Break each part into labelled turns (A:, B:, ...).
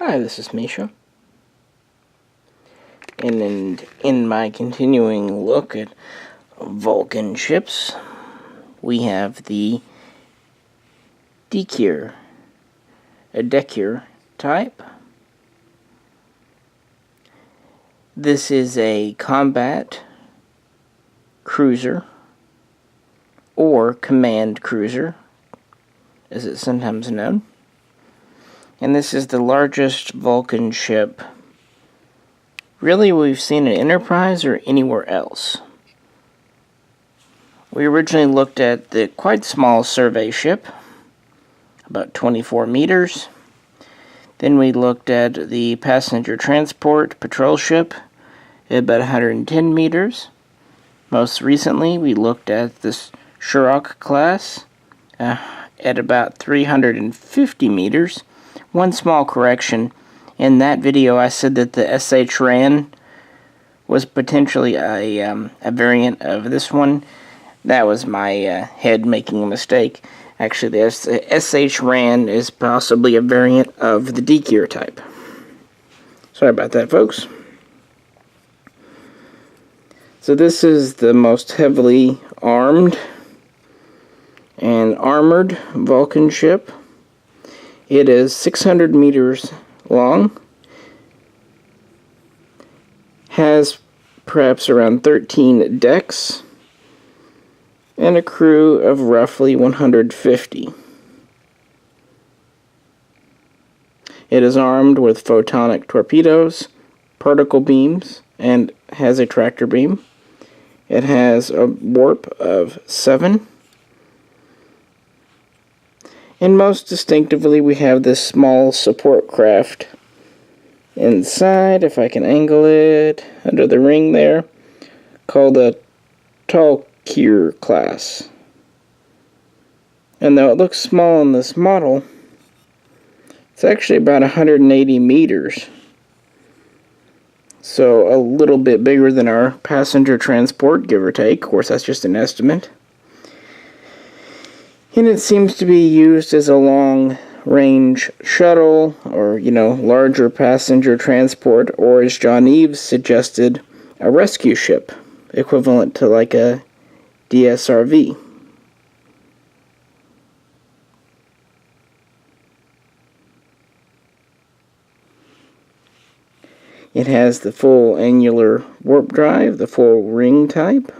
A: Hi, this is Misha, and in my continuing look at Vulcan ships, we have the Tal'Kyr, a Tal'Kyr type. This is a combat cruiser, or command cruiser, as it's sometimes known. And this is the largest Vulcan ship really we've seen in Enterprise or anywhere else. We originally looked at the quite small survey ship, about 24 meters. Then we looked at the passenger transport patrol ship at about 110 meters. Most recently, we looked at this Mishaco class at about 350 meters. One small correction. In that video, I said that the SH-RAN was potentially a variant of this one. That was my head making a mistake. Actually, the SH-RAN is possibly a variant of the Tal'Kyr type. Sorry about that, folks. So this is the most heavily armed and armored Vulcan ship. It is 600 meters long, has perhaps around 13 decks, and a crew of roughly 150. It is armed with photonic torpedoes, particle beams, and has a tractor beam. It has a warp of 7. And most distinctively, we have this small support craft inside, if I can angle it, under the ring there, called a Tal'Kyr class. And though it looks small in this model, it's actually about 180 meters. So a little bit bigger than our passenger transport, give or take. Of course, that's just an estimate. And it seems to be used as a long-range shuttle, or, larger passenger transport, or as John Eves suggested, a rescue ship, equivalent to like a DSRV. It has the full angular warp drive, the full ring type.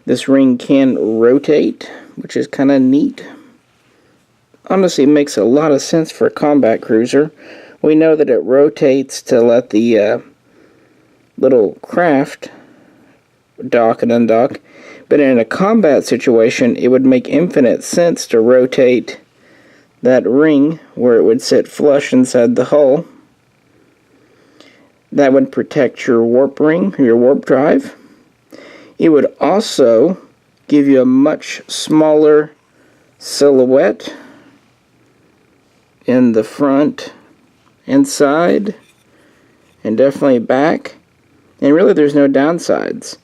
A: This ring can rotate, which is kind of neat. Honestly, it makes a lot of sense for a combat cruiser. We know that it rotates to let the little craft dock and undock, but in a combat situation, it would make infinite sense to rotate that ring where it would sit flush inside the hull. That would protect your warp ring, your warp drive. It would also give you a much smaller silhouette in the front and side, and definitely back. And really there's no downsides.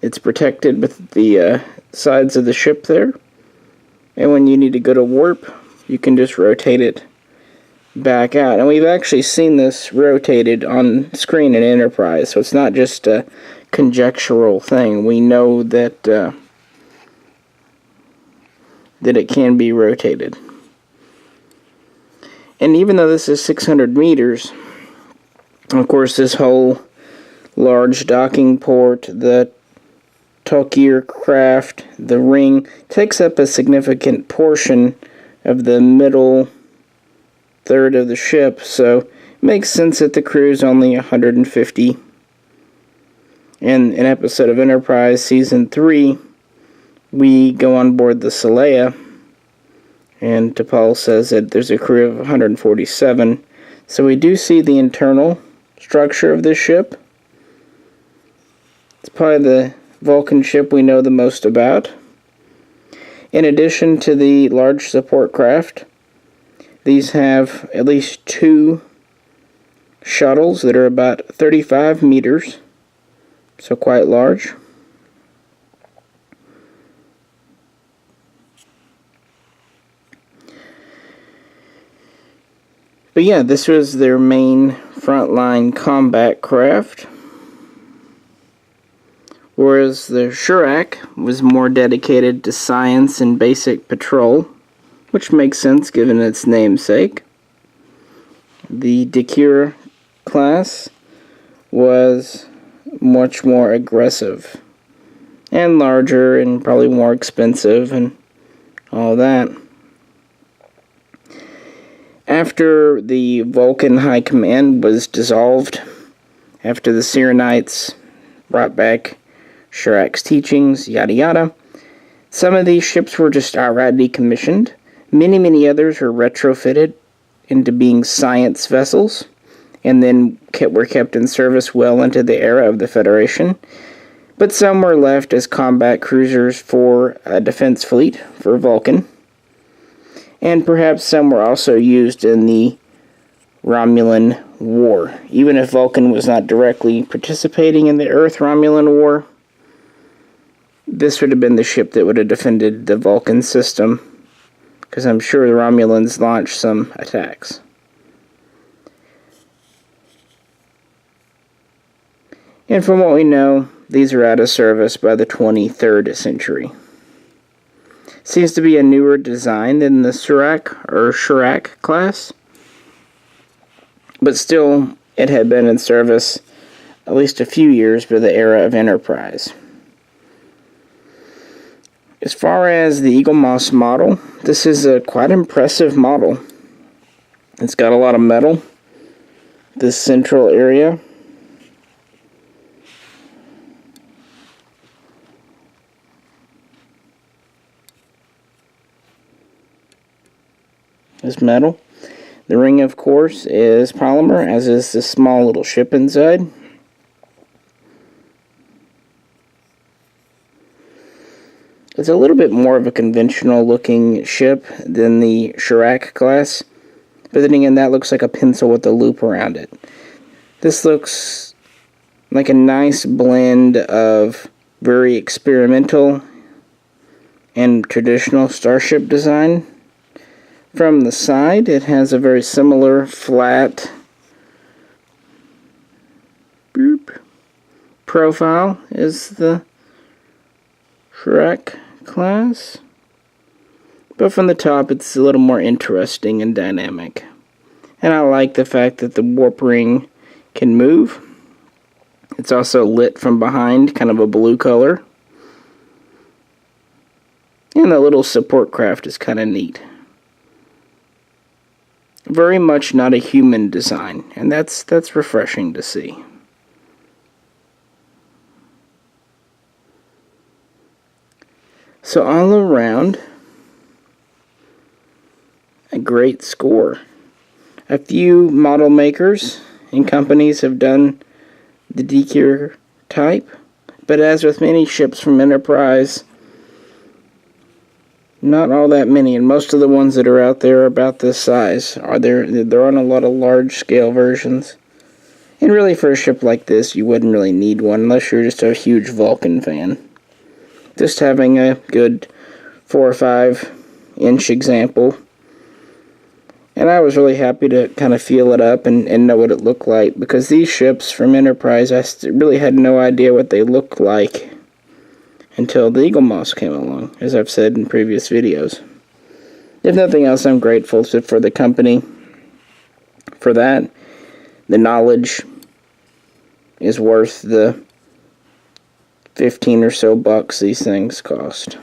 A: It's protected with the sides of the ship there. And when you need to go to warp, you can just rotate it back out. And we've actually seen this rotated on screen in Enterprise, so it's not just a conjectural thing. We know that that it can be rotated. And even though this is 600 meters, of course this whole large docking port, the Tal'Kyr craft, the ring, takes up a significant portion of the middle third of the ship, so it makes sense that the crew is only 150. In an episode of Enterprise Season 3, we go on board the Saleya, and T'Pol says that there's a crew of 147. So we do see the internal structure of this ship. It's probably the Vulcan ship we know the most about. In addition to the large support craft, these have at least 2 shuttles that are about 35 meters. So quite large. But yeah, this was their main frontline combat craft. Whereas the Shurak was more dedicated to science and basic patrol, which makes sense given its namesake. The Tal'Kyr class was much more aggressive and larger and probably more expensive and all that. After the Vulcan High Command was dissolved, after the Sirenites brought back Shurak's teachings, yada yada, some of these ships were just outright decommissioned. Many others were retrofitted into being science vessels, and then were kept in service well into the era of the Federation. But some were left as combat cruisers for a defense fleet for Vulcan. And perhaps some were also used in the Romulan War. Even if Vulcan was not directly participating in the Earth-Romulan War, this would have been the ship that would have defended the Vulcan system, because I'm sure the Romulans launched some attacks. And from what we know, these are out of service by the 23rd century. Seems to be a newer design than the Shurak class, but still it had been in service at least a few years by the era of Enterprise. As far as the Eagle Moss model, this is a quite impressive model. It's got a lot of metal. This central area is metal. The ring, of course, is polymer, as is the small little ship inside. It's a little bit more of a conventional looking ship than the Shurak class, but then again, that looks like a pencil with a loop around it. This looks like a nice blend of very experimental and traditional starship design. From the side, it has a very similar flat profile as the Shurak class, but from the top it's a little more interesting and dynamic. And I like the fact that the warp ring can move. It's also lit from behind, kind of a blue color. And the little support craft is kind of neat. Very much not a human design, and that's refreshing to see. So all around, a great score. A few model makers and companies have done the Tal'Kyr type, but as with many ships from Enterprise, not all that many, and most of the ones that are out there are about this size. They're on a lot of large-scale versions. And really, for a ship like this, you wouldn't really need one unless you're just a huge Vulcan fan. Just having a good 4 or 5 inch example. And I was really happy to kind of feel it up and know what it looked like, because these ships from Enterprise, I really had no idea what they looked like until the Eagle Moss came along, as I've said in previous videos. If nothing else, I'm grateful for the company for that. The knowledge is worth the 15 or so bucks these things cost.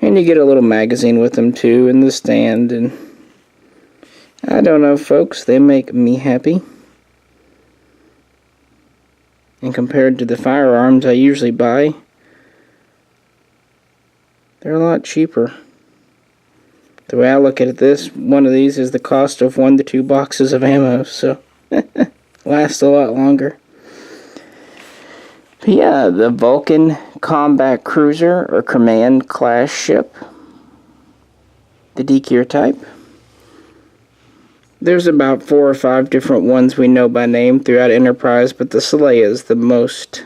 A: And you get a little magazine with them too in the stand, and I don't know, folks, they make me happy. And compared to the firearms I usually buy, they're a lot cheaper. The way I look at it, one of these is the cost of 1 to 2 boxes of ammo, so lasts a lot longer. But yeah, the Vulcan combat cruiser or command class ship, the Tal'Kyr type. There's about 4 or 5 different ones we know by name throughout Enterprise, but the Saleya is the most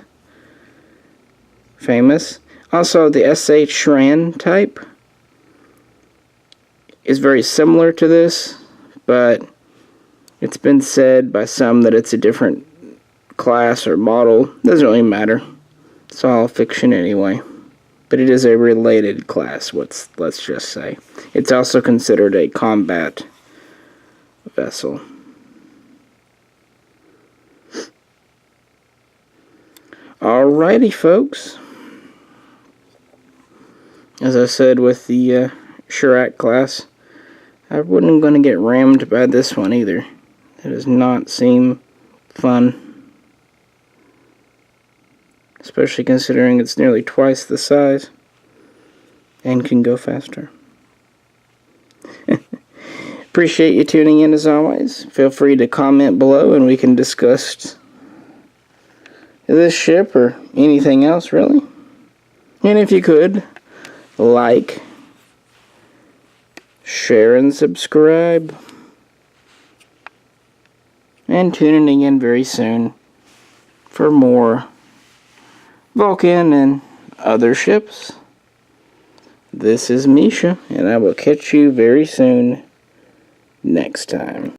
A: famous. Also, the S.H. Shran type is very similar to this, but It's been said by some that it's a different class or model. Doesn't really matter. It's all fiction anyway. But it is a related class, let's just say. It's also considered a combat vessel. Alrighty, folks. As I said with the Shirak class, I wasn't going to get rammed by this one either. It does not seem fun. Especially considering it's nearly twice the size and can go faster. Appreciate you tuning in as always. Feel free to comment below and we can discuss this ship or anything else really. And if you could, like, share, and subscribe. And tune in again very soon for more Vulcan and other ships. This is Misha, and I will catch you very soon next time.